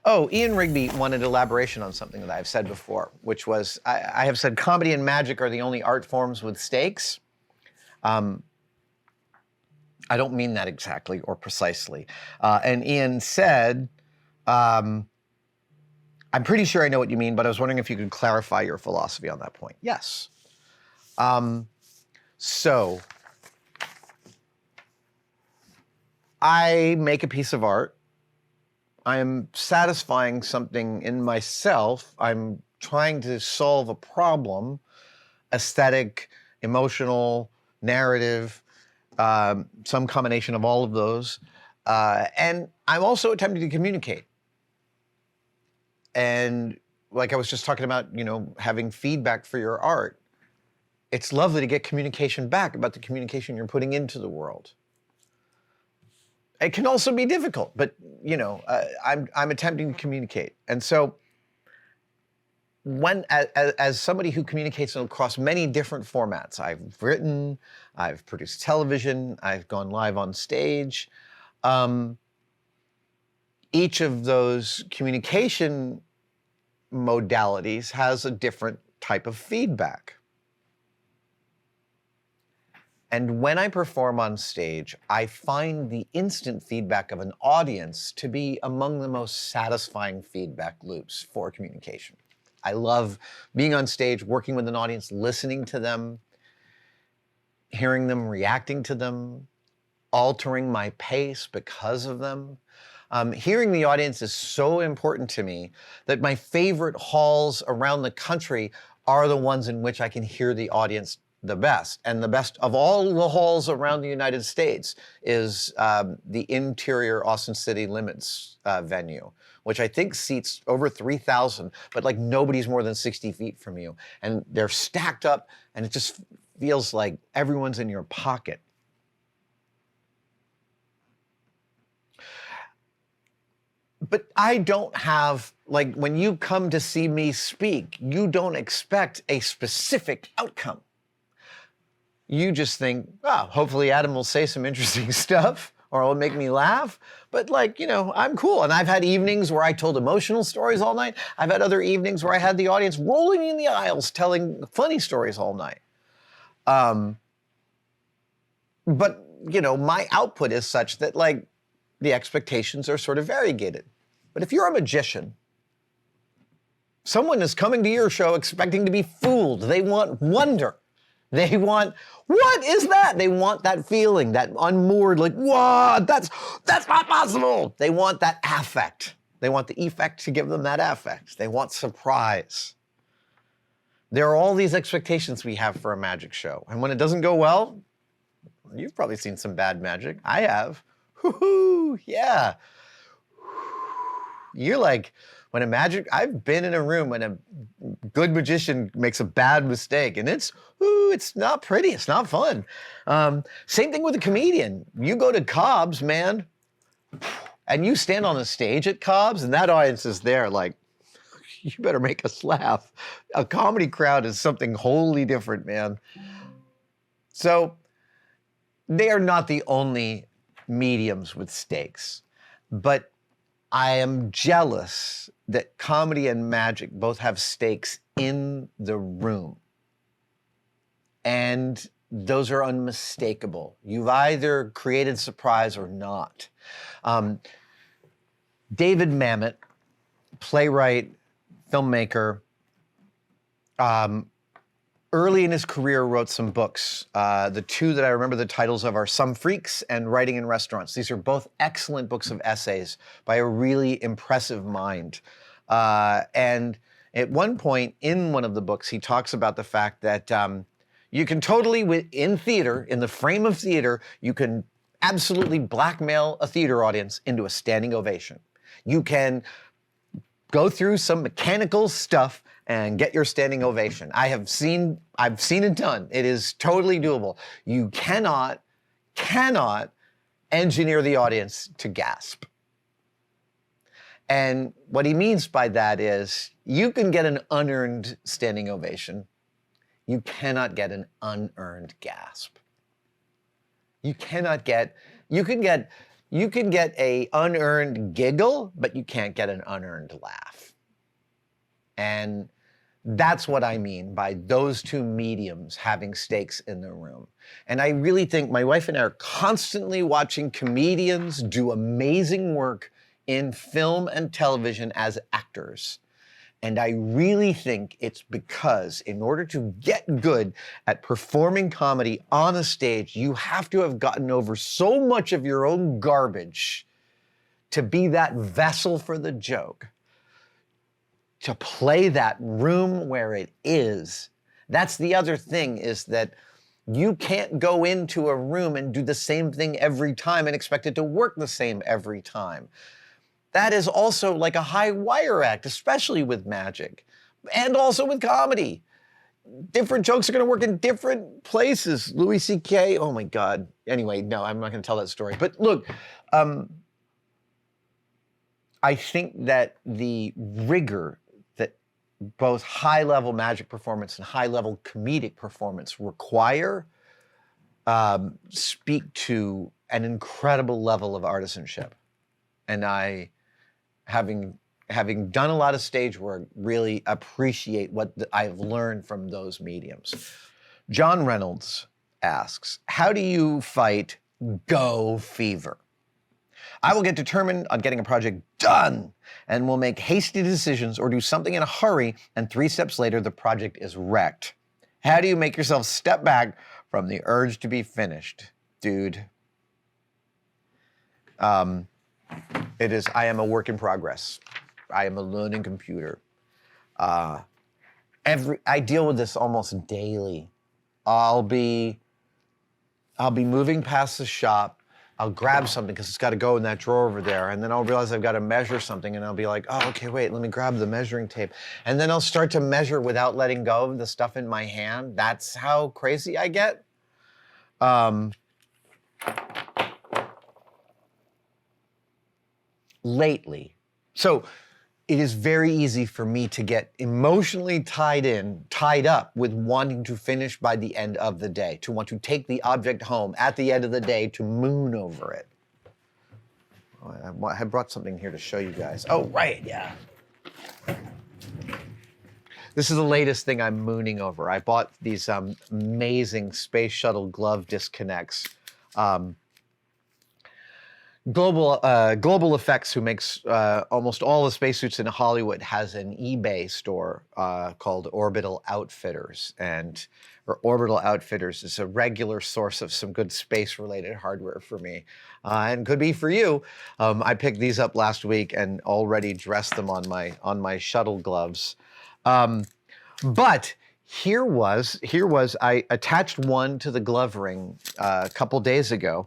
Oh, Ian Rigby wanted elaboration on something that I've said before, which was I have said comedy and magic are the only art forms with stakes. I don't mean that exactly or precisely. And Ian said, I'm pretty sure I know what you mean, but I was wondering if you could clarify your philosophy on that point. Yes. So I make a piece of art. I am satisfying something in myself. I'm trying to solve a problem, aesthetic, emotional, narrative, some combination of all of those. And I'm also attempting to communicate. And like I was just talking about, having feedback for your art. It's lovely to get communication back about the communication you're putting into the world. It can also be difficult, but I'm attempting to communicate. And so as somebody who communicates across many different formats, I've written, I've produced television, I've gone live on stage. Each of those communication modalities has a different type of feedback. And when I perform on stage, I find the instant feedback of an audience to be among the most satisfying feedback loops for communication. I love being on stage, working with an audience, listening to them, hearing them, reacting to them, altering my pace because of them. Hearing the audience is so important to me that my favorite halls around the country are the ones in which I can hear the audience the best. And the best of all the halls around the United States is the interior Austin City Limits venue, which I think seats over 3,000, but like nobody's more than 60 feet from you. And they're stacked up and it just feels like everyone's in your pocket. But I don't have, like, when you come to see me speak, you don't expect a specific outcome. You just think, oh, hopefully Adam will say some interesting stuff or it'll make me laugh. But I'm cool. And I've had evenings where I told emotional stories all night. I've had other evenings where I had the audience rolling in the aisles telling funny stories all night. But my output is such that the expectations are sort of variegated. But if you're a magician, someone is coming to your show expecting to be fooled. They want wonder. They want, what is that? They want that feeling, that unmoored, what? That's not possible. They want that affect. They want the effect to give them that affect. They want surprise. There are all these expectations we have for a magic show. And when it doesn't go well, you've probably seen some bad magic. I have. Whoo-hoo, yeah. You're like, I've been in a room when a good magician makes a bad mistake and it's not pretty, it's not fun. Same thing with a comedian. You go to Cobb's, man, and you stand on the stage at Cobb's and that audience is there like, you better make us laugh. A comedy crowd is something wholly different, man. So they are not the only mediums with stakes, but I am jealous that comedy and magic both have stakes in the room. And those are unmistakable. You've either created surprise or not. David Mamet, playwright, filmmaker, early in his career wrote some books. The two that I remember the titles of are Some Freaks and Writing in Restaurants. These are both excellent books of essays by a really impressive mind. And at one point in one of the books, he talks about the fact that you can totally, in theater, in the frame of theater, you can absolutely blackmail a theater audience into a standing ovation. You can go through some mechanical stuff and get your standing ovation. I've seen it done. It is totally doable. You cannot engineer the audience to gasp. And what he means by that is you can get an unearned standing ovation. You cannot get an unearned gasp. You can get You can get an unearned giggle, but you can't get an unearned laugh. And that's what I mean by those two mediums having stakes in the room. And I really think my wife and I are constantly watching comedians do amazing work in film and television as actors. And I really think it's because in order to get good at performing comedy on a stage, you have to have gotten over so much of your own garbage to be that vessel for the joke, to play that room where it is. That's the other thing, is that you can't go into a room and do the same thing every time and expect it to work the same every time. That is also like a high wire act, especially with magic and also with comedy. Different jokes are going to work in different places. Louis C.K., oh my God. Anyway, no, I'm not going to tell that story. But look, I think that the rigor that both high-level magic performance and high-level comedic performance require speak to an incredible level of artisanship. And I, having done a lot of stage work, really appreciate what I've learned from those mediums. John Reynolds asks, how do you fight go fever? I will get determined on getting a project done and will make hasty decisions or do something in a hurry, and 3 steps later, the project is wrecked. How do you make yourself step back from the urge to be finished? Dude. I am a work in progress. I am a learning computer. I deal with this almost daily. I'll be moving past the shop. I'll grab something because it's got to go in that drawer over there. And then I'll realize I've got to measure something, and I'll be like, oh, okay, wait, let me grab the measuring tape. And then I'll start to measure without letting go of the stuff in my hand. That's how crazy I get. Lately. So it is very easy for me to get emotionally tied up with wanting to finish by the end of the day, to want to take the object home at the end of the day, to moon over it. I had brought something here to show you guys. Oh, right, yeah. This is the latest thing I'm mooning over. I bought these amazing space shuttle glove disconnects. Global Effects, who makes almost all the spacesuits in Hollywood, has an eBay store called Orbital Outfitters. Orbital Outfitters is a regular source of some good space-related hardware for me, and could be for you. I picked these up last week and already dressed them on my shuttle gloves. But here was I attached one to the glove ring a couple days ago.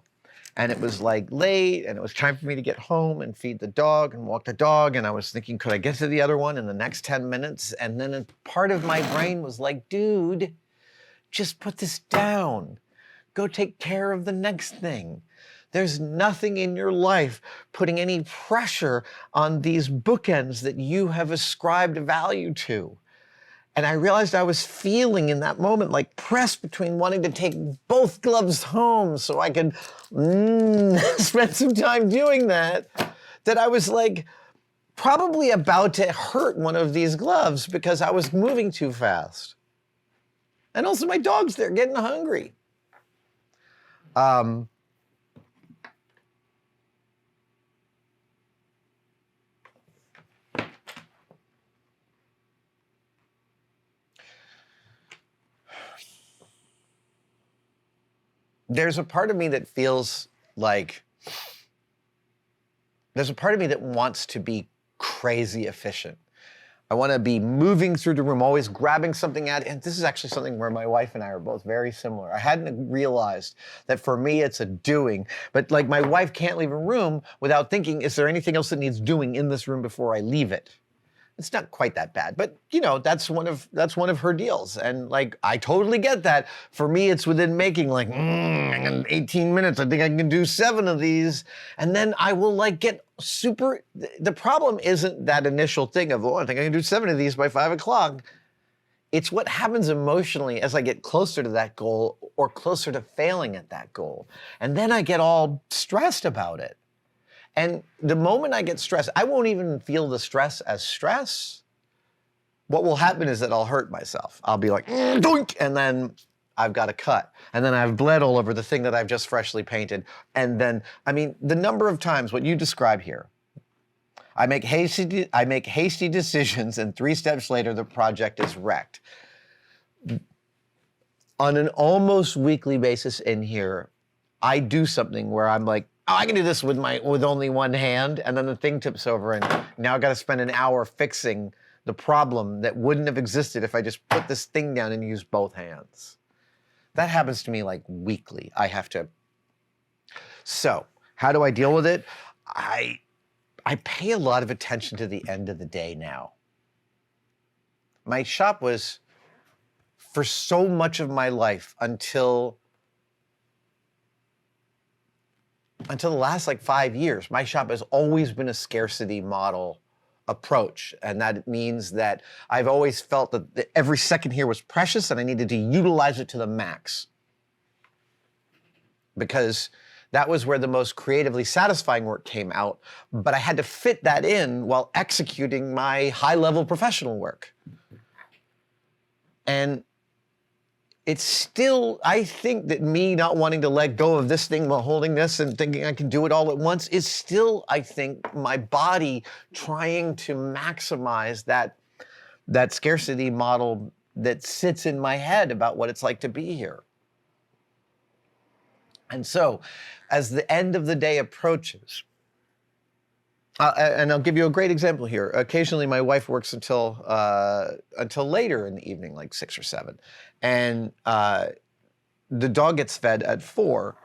And it was like late, and it was time for me to get home and feed the dog and walk the dog. And I was thinking, could I get to the other one in the next 10 minutes? And then a part of my brain was like, dude, just put this down. Go take care of the next thing. There's nothing in your life putting any pressure on these bookends that you have ascribed value to. And I realized I was feeling in that moment like pressed between wanting to take both gloves home so I could spend some time doing that I was like probably about to hurt one of these gloves because I was moving too fast. And also my dog's there getting hungry. There's a part of me that feels like, there's a part of me that wants to be crazy efficient. I want to be moving through the room, always grabbing something at it. And this is actually something where my wife and I are both very similar. I hadn't realized that for me, it's a doing, but like my wife can't leave a room without thinking, is there anything else that needs doing in this room before I leave it? It's not quite that bad, but you know, that's one of her deals. And like, I totally get that. For me, it's within making like, in 18 minutes, I think I can do 7 of these. And then I will like get super, the problem isn't that initial thing of, oh, I think I can do 7 of these by 5 o'clock. It's what happens emotionally as I get closer to that goal or closer to failing at that goal. And then I get all stressed about it. And the moment I get stressed, I won't even feel the stress as stress. What will happen is that I'll hurt myself. I'll be like, doink, and then I've got a cut. And then I've bled all over the thing that I've just freshly painted. And then, I mean, the number of times, what you describe here, I make hasty decisions, and 3 steps later, the project is wrecked. On an almost weekly basis in here, I do something where I'm like, oh, I can do this with only one hand, and then the thing tips over, and now I've got to spend an hour fixing the problem that wouldn't have existed if I just put this thing down and used both hands. That happens to me like weekly. I have to. So, how do I deal with it? I pay a lot of attention to the end of the day now. My shop was, for so much of my life, until the last like 5 years, my shop has always been a scarcity model approach. And that means that I've always felt that every second here was precious and I needed to utilize it to the max. Because that was where the most creatively satisfying work came out, but I had to fit that in while executing my high-level professional work. And it's still, I think that me not wanting to let go of this thing while holding this and thinking I can do it all at once is still, I think, my body trying to maximize that scarcity model that sits in my head about what it's like to be here. And so, as the end of the day approaches, and I'll give you a great example here. Occasionally, my wife works until later in the evening, like 6 or 7, and the dog gets fed at 4,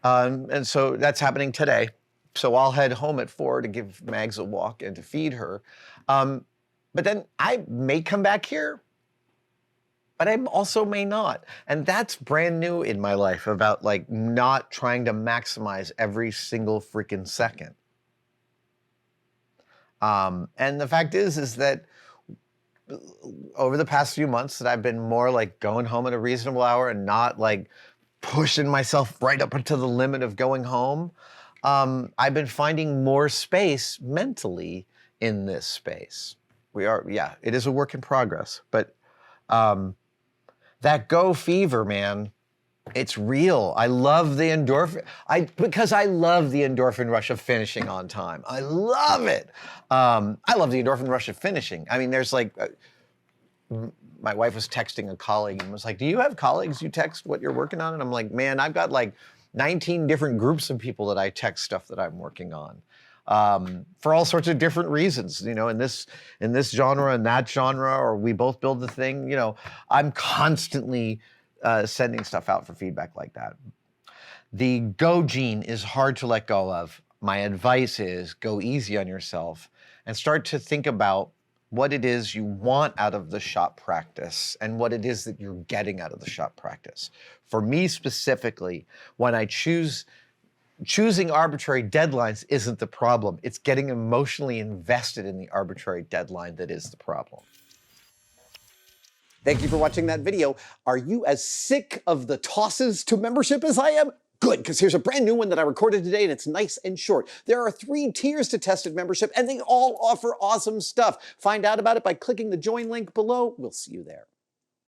and so that's happening today. So I'll head home at 4 to give Mags a walk and to feed her, but then I may come back here, but I also may not. And that's brand new in my life, about like not trying to maximize every single freaking second. And the fact is that over the past few months that I've been more like going home at a reasonable hour and not like pushing myself right up to the limit of going home, I've been finding more space mentally in this space. It is a work in progress, but that go fever, man, it's real. I love the endorphin. Because I love the endorphin rush of finishing on time. I love it. I love the endorphin rush of finishing. I mean, there's like, my wife was texting a colleague and was like, do you have colleagues you text what you're working on? And I'm like, man, I've got like 19 different groups of people that I text stuff that I'm working on. For all sorts of different reasons, you know, in this genre and that genre, or we both build the thing, you know, I'm constantly sending stuff out for feedback like that. The go gene is hard to let go of. My advice is go easy on yourself and start to think about what it is you want out of the shop practice and what it is that you're getting out of the shop practice. For me specifically, when I choosing arbitrary deadlines isn't the problem. It's getting emotionally invested in the arbitrary deadline that is the problem. Thank you for watching that video. Are you as sick of the tosses to membership as I am? Good, because here's a brand new one that I recorded today, and it's nice and short. There are 3 tiers to tested membership, and they all offer awesome stuff. Find out about it by clicking the join link below. We'll see you there.